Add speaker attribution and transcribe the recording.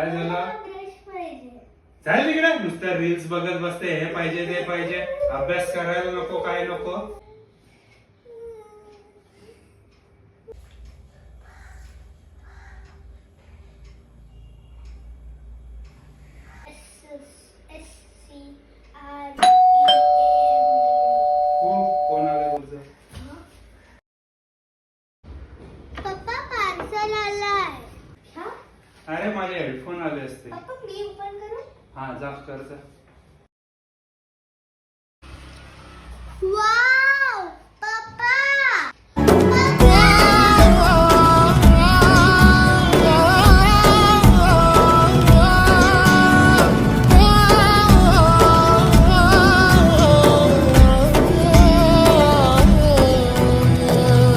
Speaker 1: काय झालं?
Speaker 2: ब्रश पाहिजे.
Speaker 1: चाल तिकडे नुसतं रील्स बघत बसते. हे पाहिजे ते पाहिजे. अभ्यास करायला नको काय नको. कोण आलं तुझं?
Speaker 2: पप्पा पार्सल आलाय.
Speaker 1: अरे माझे हेडफोन आले असते.
Speaker 2: पप्पा मी ओपन करू?
Speaker 1: हा जा कर जा.
Speaker 2: वाव